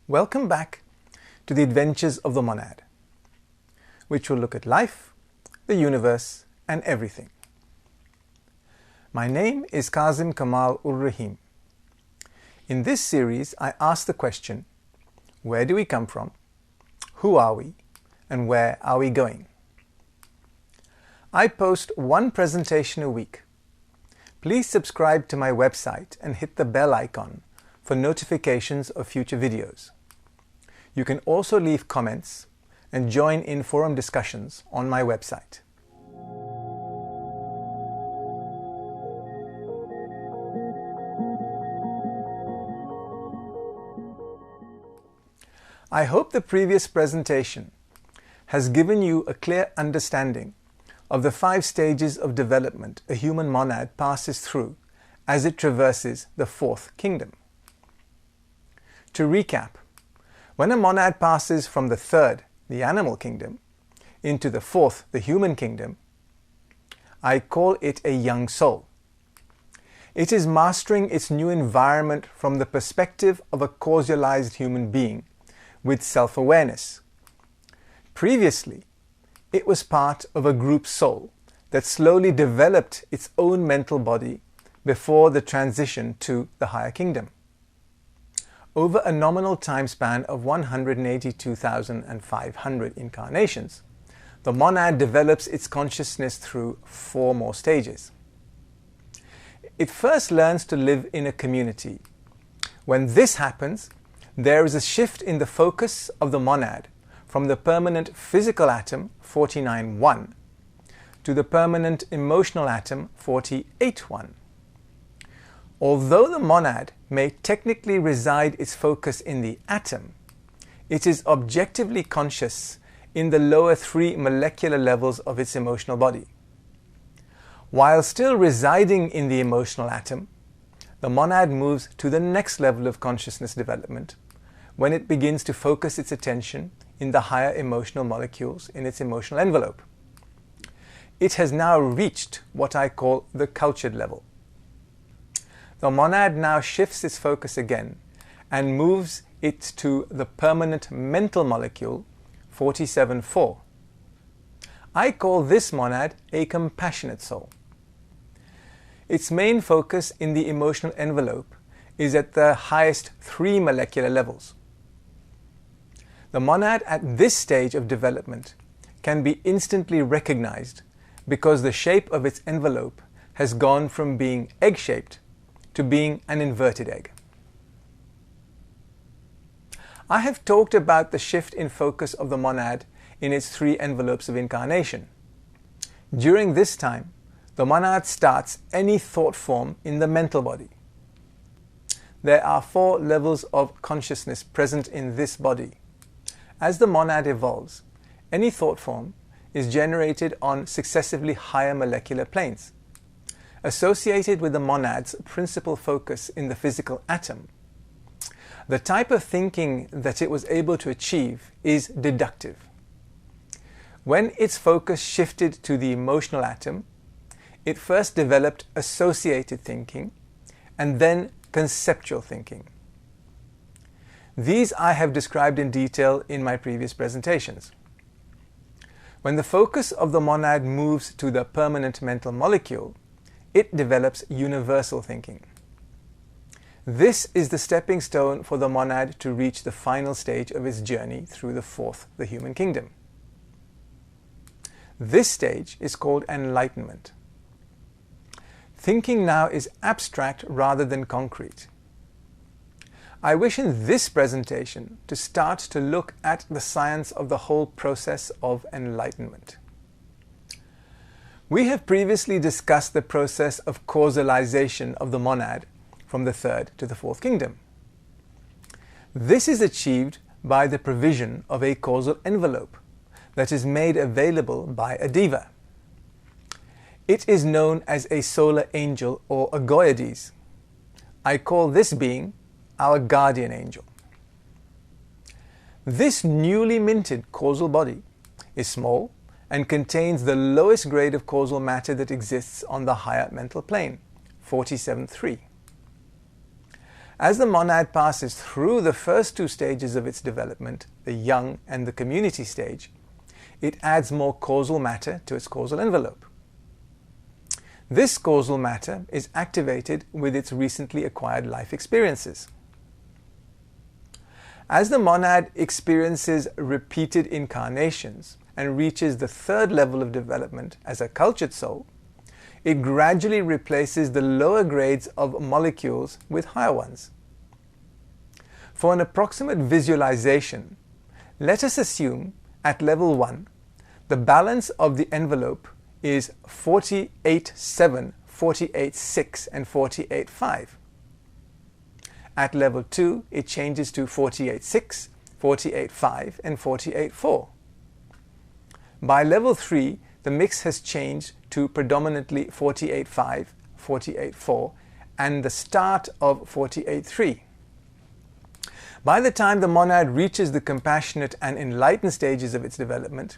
Welcome back to the Adventures of the Monad, which will look at life, the universe, and everything. My name is Kazim Kamal-ur-Rahim. In this series, I ask the question, where do we come from, who are we, and where are we going? I post one presentation a week. Please subscribe to my website and hit the bell icon for notifications of future videos. You can also leave comments and join in forum discussions on my website. I hope the previous presentation has given you a clear understanding of the 5 stages of development a human monad passes through as it traverses the 4th kingdom. To recap, when a monad passes from the 3rd, the animal kingdom, into the 4th, the human kingdom, I call it a young soul. It is mastering its new environment from the perspective of a causalized human being with self-awareness. Previously, it was part of a group soul that slowly developed its own mental body before the transition to the higher kingdom. Over a nominal time span of 182,500 incarnations, the monad develops its consciousness through 4 more stages. It first learns to live in a community. When this happens, there is a shift in the focus of the monad from the permanent physical atom 49.1 to the permanent emotional atom 48.1. Although the monad may technically reside its focus in the atom, it is objectively conscious in the lower 3 molecular levels of its emotional body. While still residing in the emotional atom, the monad moves to the next level of consciousness development when it begins to focus its attention in the higher emotional molecules in its emotional envelope. It has now reached what I call the cultured level. The monad now shifts its focus again and moves it to the permanent mental molecule 47.4. I call this monad a compassionate soul. Its main focus in the emotional envelope is at the highest 3 molecular levels. The monad at this stage of development can be instantly recognized because the shape of its envelope has gone from being egg-shaped to being an inverted egg. I have talked about the shift in focus of the monad in its 3 envelopes of incarnation. During this time, the monad starts any thought form in the mental body. There are 4 levels of consciousness present in this body. As the monad evolves, any thought form is generated on successively higher molecular planes. Associated with the monad's principal focus in the physical atom, the type of thinking that it was able to achieve is deductive. When its focus shifted to the emotional atom, it first developed associated thinking and then conceptual thinking. These I have described in detail in my previous presentations. When the focus of the monad moves to the permanent mental molecule, it develops universal thinking. This is the stepping stone for the monad to reach the final stage of its journey through the 4th, the human kingdom. This stage is called enlightenment. Thinking now is abstract rather than concrete. I wish in this presentation to start to look at the science of the whole process of enlightenment. We have previously discussed the process of causalization of the monad from the 3rd to the 4th kingdom. This is achieved by the provision of a causal envelope that is made available by a deva. It is known as a solar angel or a goyades. I call this being our guardian angel. This newly minted causal body is small and contains the lowest grade of causal matter that exists on the higher mental plane, 47.3. As the monad passes through the first two stages of its development, the young and the community stage, it adds more causal matter to its causal envelope. This causal matter is activated with its recently acquired life experiences. As the monad experiences repeated incarnations and reaches the third level of development as a cultured soul, it gradually replaces the lower grades of molecules with higher ones. For an approximate visualization, let us assume at level 1 the balance of the envelope is 48.7, 48.6 and 48.5. At level 2 it changes to 48.6, 48.5 and 48.4. By level 3 the mix has changed to predominantly 48.5, 48.4 and the start of 48.3. By the time the monad reaches the compassionate and enlightened stages of its development,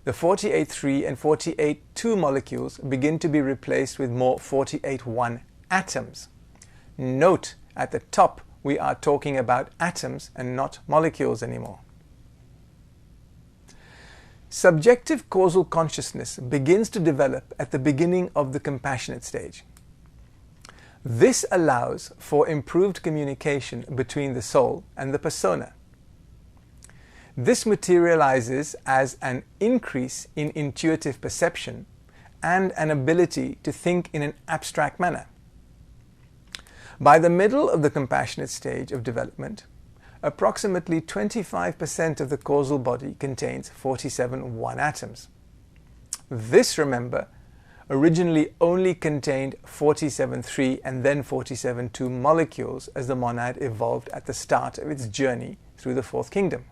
the 48.3 and 48.2 molecules begin to be replaced with more 48.1 atoms. Note, at the top we are talking about atoms and not molecules anymore. Subjective causal consciousness begins to develop at the beginning of the compassionate stage. This allows for improved communication between the soul and the persona. This materializes as an increase in intuitive perception and an ability to think in an abstract manner. By the middle of the compassionate stage of development, approximately 25% of the causal body contains 47.1 atoms. This, remember, originally only contained 47.3 and then 47.2 molecules as the monad evolved at the start of its journey through the fourth kingdom.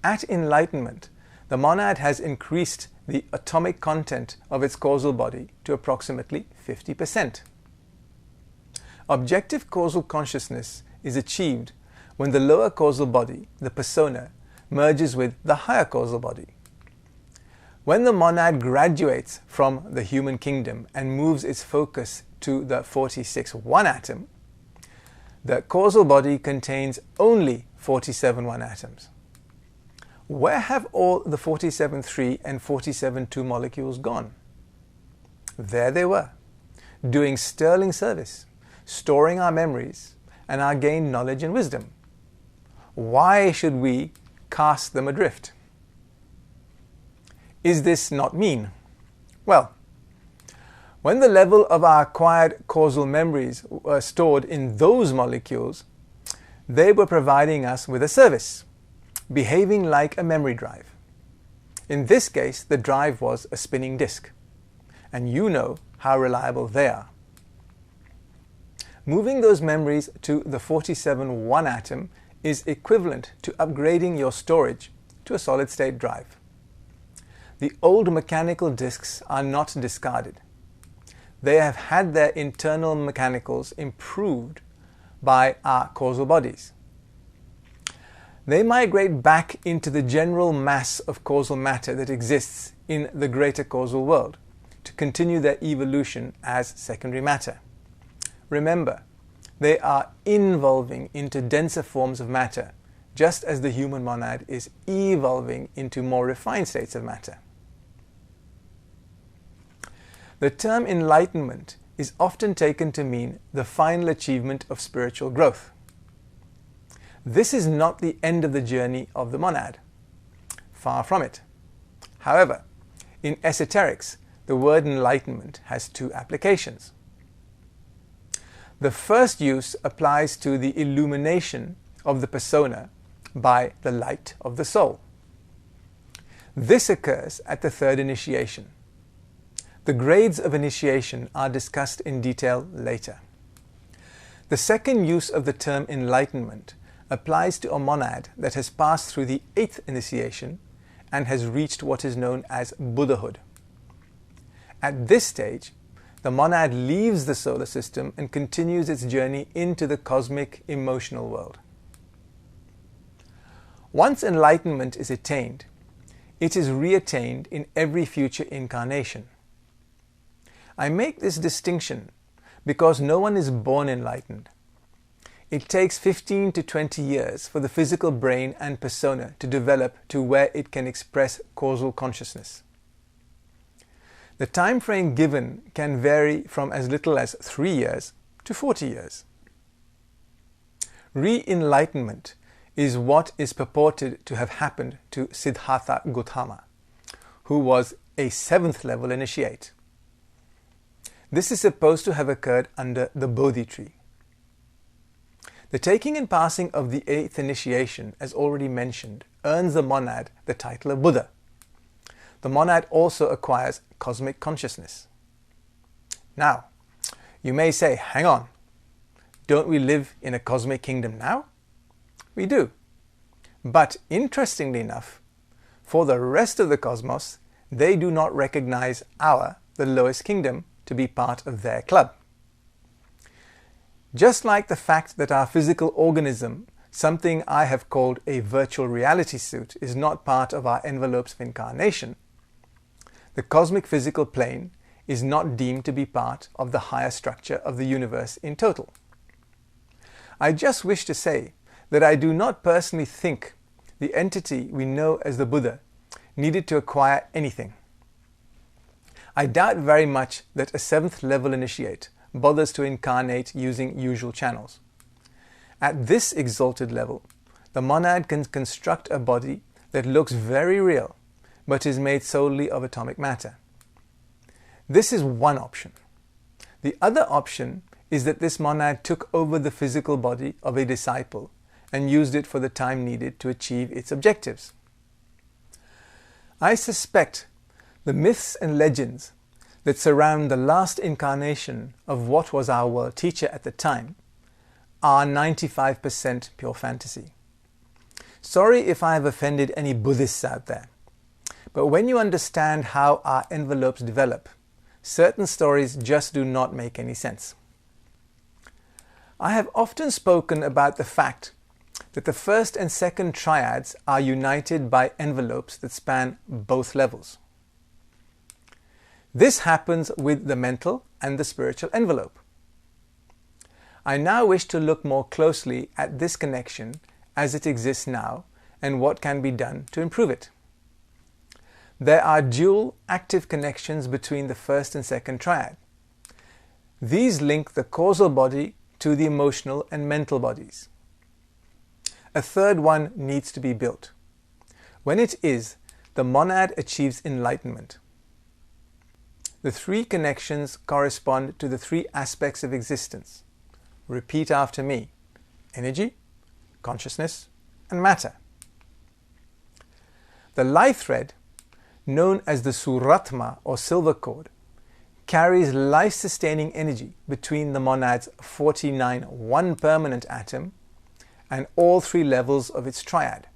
At enlightenment, the monad has increased the atomic content of its causal body to approximately 50%. Objective causal consciousness is achieved when the lower causal body, the persona, merges with the higher causal body. When the monad graduates from the human kingdom and moves its focus to the 46.1 atom, the causal body contains only 47.1 atoms. Where have all the 47.3 and 47.2 molecules gone? There they were, doing sterling service, storing our memories and our gained knowledge and wisdom. Why should we cast them adrift? Is this not mean? Well, when the level of our acquired causal memories were stored in those molecules, they were providing us with a service, behaving like a memory drive. In this case, the drive was a spinning disk, and you know how reliable they are. Moving those memories to the 47.1 atom is equivalent to upgrading your storage to a solid-state drive. The old mechanical disks are not discarded. They have had their internal mechanicals improved by our causal bodies. They migrate back into the general mass of causal matter that exists in the greater causal world to continue their evolution as secondary matter. Remember, they are involving into denser forms of matter, just as the human monad is evolving into more refined states of matter. The term enlightenment is often taken to mean the final achievement of spiritual growth. This is not the end of the journey of the monad. Far from it. However, in esoterics, the word enlightenment has two applications. The first use applies to the illumination of the persona by the light of the soul. This occurs at the third initiation. The grades of initiation are discussed in detail later. The second use of the term enlightenment applies to a monad that has passed through the 8th initiation and has reached what is known as Buddhahood. At this stage, the monad leaves the solar system and continues its journey into the cosmic emotional world. Once enlightenment is attained, it is reattained in every future incarnation. I make this distinction because no one is born enlightened. It takes 15 to 20 years for the physical brain and persona to develop to where it can express causal consciousness. The time frame given can vary from as little as 3 years to 40 years. Re-enlightenment is what is purported to have happened to Siddhartha Gautama, who was a 7th level initiate. This is supposed to have occurred under the Bodhi tree. The taking and passing of the 8th initiation, as already mentioned, earns the monad the title of Buddha. The monad also acquires cosmic consciousness. Now, you may say, hang on, don't we live in a cosmic kingdom now? We do. But interestingly enough, for the rest of the cosmos, they do not recognize the lowest kingdom, to be part of their club. Just like the fact that our physical organism, something I have called a virtual reality suit, is not part of our envelopes of incarnation, the cosmic physical plane is not deemed to be part of the higher structure of the universe in total. I just wish to say that I do not personally think the entity we know as the Buddha needed to acquire anything. I doubt very much that a 7th level initiate bothers to incarnate using usual channels. At this exalted level, the monad can construct a body that looks very real, but is made solely of atomic matter. This is one option. The other option is that this monad took over the physical body of a disciple and used it for the time needed to achieve its objectives. I suspect the myths and legends that surround the last incarnation of what was our world teacher at the time are 95% pure fantasy. Sorry if I have offended any Buddhists out there, but when you understand how our envelopes develop, certain stories just do not make any sense. I have often spoken about the fact that the first and second triads are united by envelopes that span both levels. This happens with the mental and the spiritual envelope. I now wish to look more closely at this connection as it exists now and what can be done to improve it. There are dual active connections between the first and second triad. These link the causal body to the emotional and mental bodies. A third one needs to be built. When it is, the monad achieves enlightenment. The 3 connections correspond to the 3 aspects of existence. Repeat after me: energy, consciousness, and matter. The life thread, known as the Suratma or silver cord, carries life-sustaining energy between the monad's 49 one-permanent atom and all 3 levels of its triad.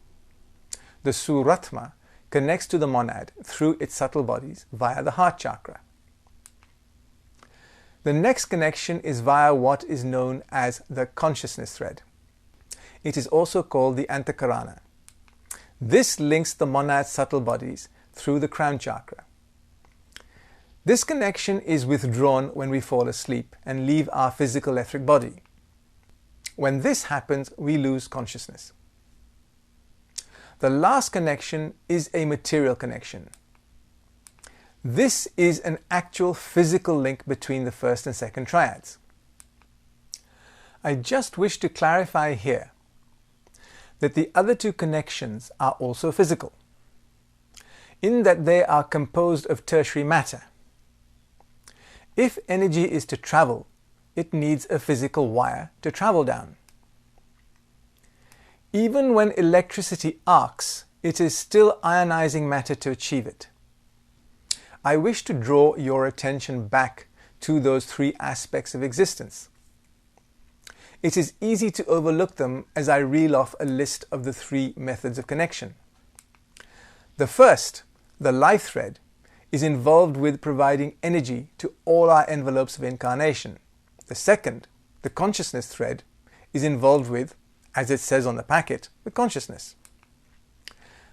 The Suratma connects to the monad through its subtle bodies via the heart chakra. The next connection is via what is known as the consciousness thread. It is also called the Antakarana. This links the monad's subtle bodies through the crown chakra. This connection is withdrawn when we fall asleep and leave our physical etheric body. When this happens, we lose consciousness. The last connection is a material connection. This is an actual physical link between the first and second triads. I just wish to clarify here that the other 2 connections are also physical, in that they are composed of tertiary matter. If energy is to travel, it needs a physical wire to travel down. Even when electricity arcs, it is still ionizing matter to achieve it. I wish to draw your attention back to those 3 aspects of existence. It is easy to overlook them as I reel off a list of the 3 methods of connection. The first, the life thread, is involved with providing energy to all our envelopes of incarnation. The second, the consciousness thread, is involved with, as it says on the packet, the consciousness.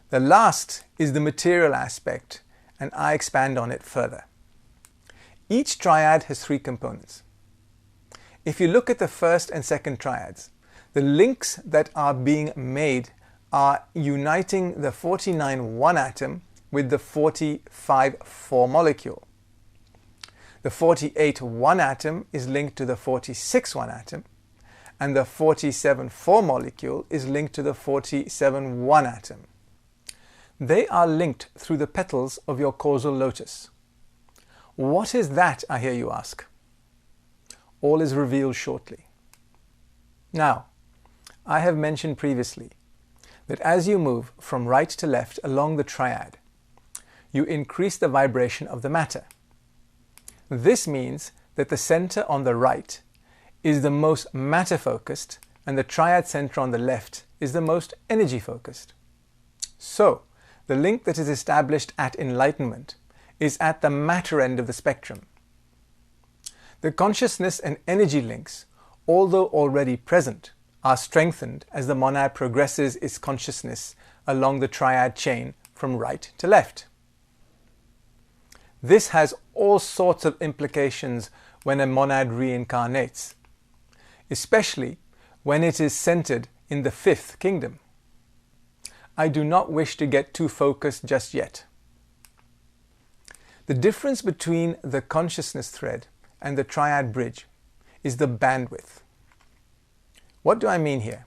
The last is the material aspect, and I expand on it further. Each triad has 3 components. If you look at the first and second triads, The links that are being made are uniting the 49 1 atom with the 45 4 molecule. The 48 1 atom is linked to the 46 1 atom, and the 47 4 molecule is linked to the 47 1 atom. They are linked through the petals of your causal lotus. What is that, I hear you ask? All is revealed shortly. Now, I have mentioned previously that as you move from right to left along the triad, you increase the vibration of the matter. This means that the center on the right is the most matter-focused and the triad center on the left is the most energy-focused. So, the link that is established at enlightenment is at the matter end of the spectrum. The consciousness and energy links, although already present, are strengthened as the monad progresses its consciousness along the triad chain from right to left. This has all sorts of implications when a monad reincarnates, especially when it is centered in the fifth kingdom. I do not wish to get too focused just yet. The difference between the consciousness thread and the triad bridge is the bandwidth. What do I mean here?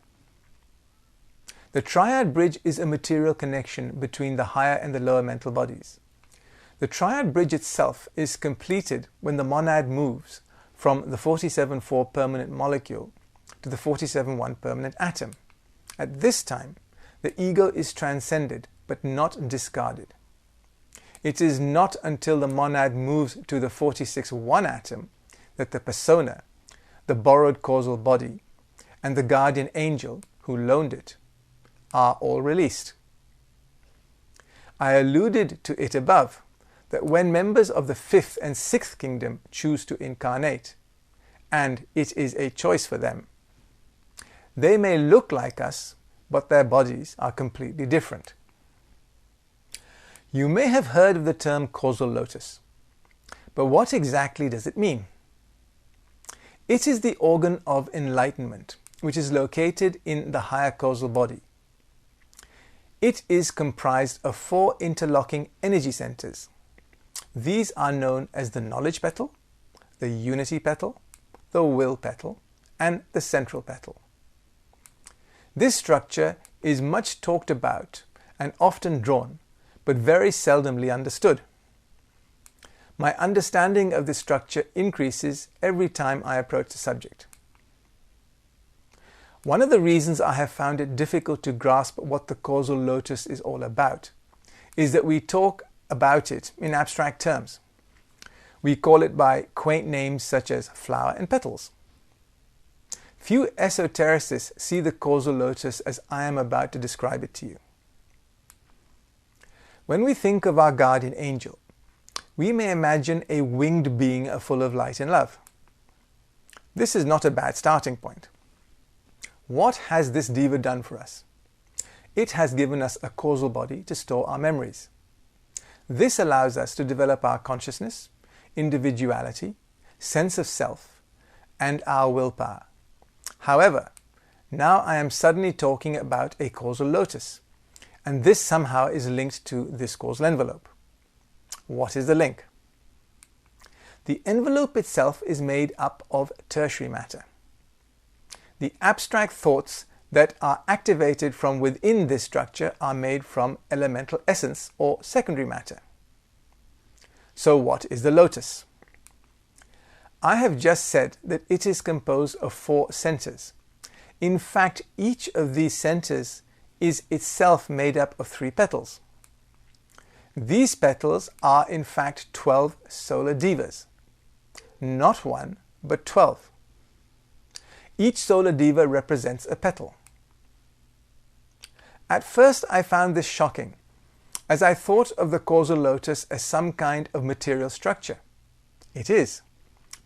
The triad bridge is a material connection between the higher and the lower mental bodies. The triad bridge itself is completed when the monad moves from the 47-4 permanent molecule to the 47-1 permanent atom. At this time, the ego is transcended but not discarded. It is not until the monad moves to the 46-1 atom that the persona, the borrowed causal body, and the guardian angel who loaned it are all released. I alluded to it above that when members of the fifth and sixth kingdom choose to incarnate, and it is a choice for them, they may look like us, but their bodies are completely different. You may have heard of the term causal lotus, but what exactly does it mean? It is the organ of enlightenment, which is located in the higher causal body. It is comprised of 4 interlocking energy centers. These are known as the knowledge petal, the unity petal, the will petal, and the central petal. This structure is much talked about and often drawn, but very seldomly understood. My understanding of this structure increases every time I approach the subject. One of the reasons I have found it difficult to grasp what the causal lotus is all about is that we talk about it in abstract terms. We call it by quaint names such as flower and petals. Few esotericists see the causal lotus as I am about to describe it to you. When we think of our guardian angel, we may imagine a winged being full of light and love. This is not a bad starting point. What has this diva done for us? It has given us a causal body to store our memories. This allows us to develop our consciousness, individuality, sense of self, and our willpower. However, now I am suddenly talking about a causal lotus, and this somehow is linked to this causal envelope. What is the link? The envelope itself is made up of tertiary matter. The abstract thoughts that are activated from within this structure are made from elemental essence or secondary matter. So what is the lotus? I have just said that it is composed of 4 centers. In fact, each of these centers is itself made up of 3 petals. These petals are in fact 12 solar divas. Not 1, but 12. Each solar diva represents a petal. At first I found this shocking, as I thought of the causal lotus as some kind of material structure. It is.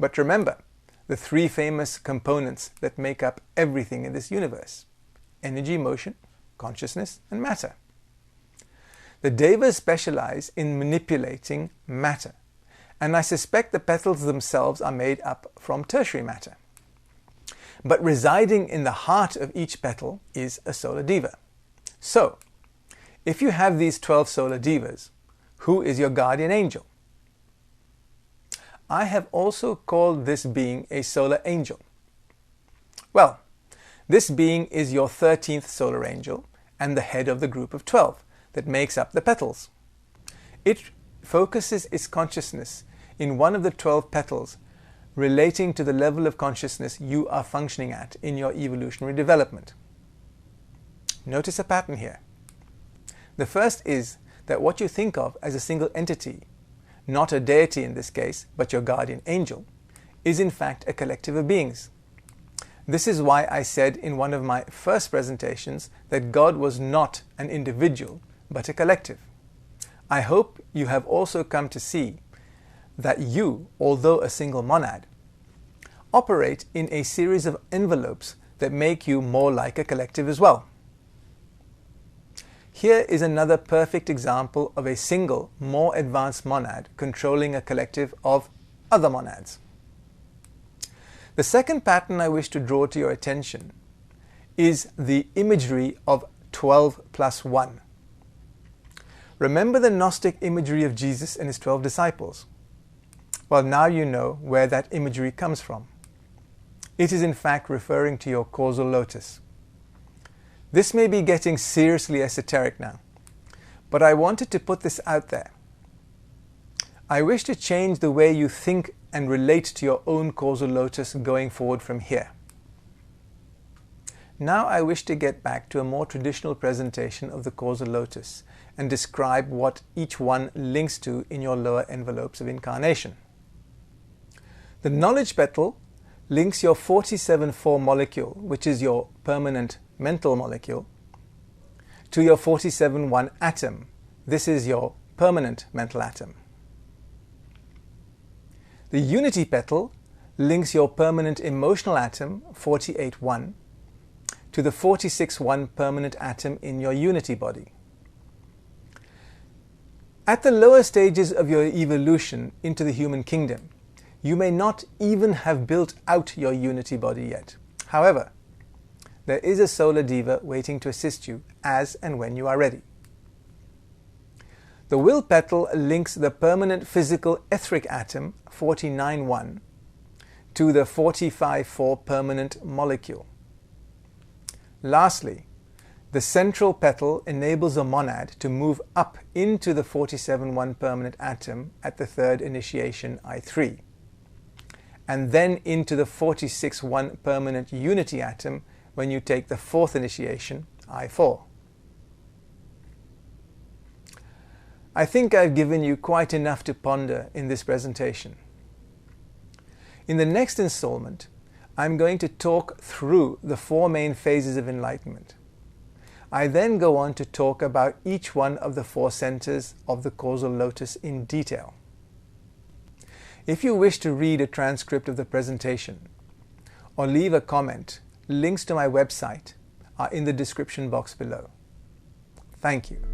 But remember, the 3 famous components that make up everything in this universe: energy, motion, consciousness, and matter. The devas specialize in manipulating matter, and I suspect the petals themselves are made up from tertiary matter. but residing in the heart of each petal is a solar diva. So, if you have these 12 solar divas, who is your guardian angel? I have also called this being a solar angel. Well, this being is your 13th solar angel and the head of the group of 12 that makes up the petals. It focuses its consciousness in one of the 12 petals relating to the level of consciousness you are functioning at in your evolutionary development. Notice a pattern here. The first is that what you think of as a single entity, not a deity in this case, but your guardian angel, is in fact a collective of beings. This is why I said in one of my first presentations that God was not an individual, but a collective. I hope you have also come to see that you, although a single monad, operate in a series of envelopes that make you more like a collective as well. Here is another perfect example of a single, more advanced monad controlling a collective of other monads. The second pattern I wish to draw to your attention is the imagery of 12 plus 1. Remember the Gnostic imagery of Jesus and his 12 disciples? Well, now you know where that imagery comes from. It is in fact referring to your causal lotus. This may be getting seriously esoteric now, but I wanted to put this out there. I wish to change the way you think and relate to your own causal lotus going forward from here. Now I wish to get back to a more traditional presentation of the causal lotus and describe what each one links to in your lower envelopes of incarnation. The knowledge petal links your 47-4 molecule, which is your permanent mental molecule, to your 47-1 atom. This is your permanent mental atom. The unity petal links your permanent emotional atom, 48-1, to the 46-1 permanent atom in your unity body. At the lower stages of your evolution into the human kingdom, you may not even have built out your unity body yet. However, there is a solar diva waiting to assist you as and when you are ready. The will petal links the permanent physical etheric atom, 49-1, to the 45-4 permanent molecule. Lastly, the central petal enables a monad to move up into the 47-1 permanent atom at the third initiation, I3, and then into the 46-1 permanent unity atom when you take the fourth initiation, I4. I think I've given you quite enough to ponder in this presentation. In the next installment, I'm going to talk through the 4 main phases of enlightenment. I then go on to talk about each one of the 4 centers of the causal lotus in detail. If you wish to read a transcript of the presentation or leave a comment, links to my website are in the description box below. Thank you.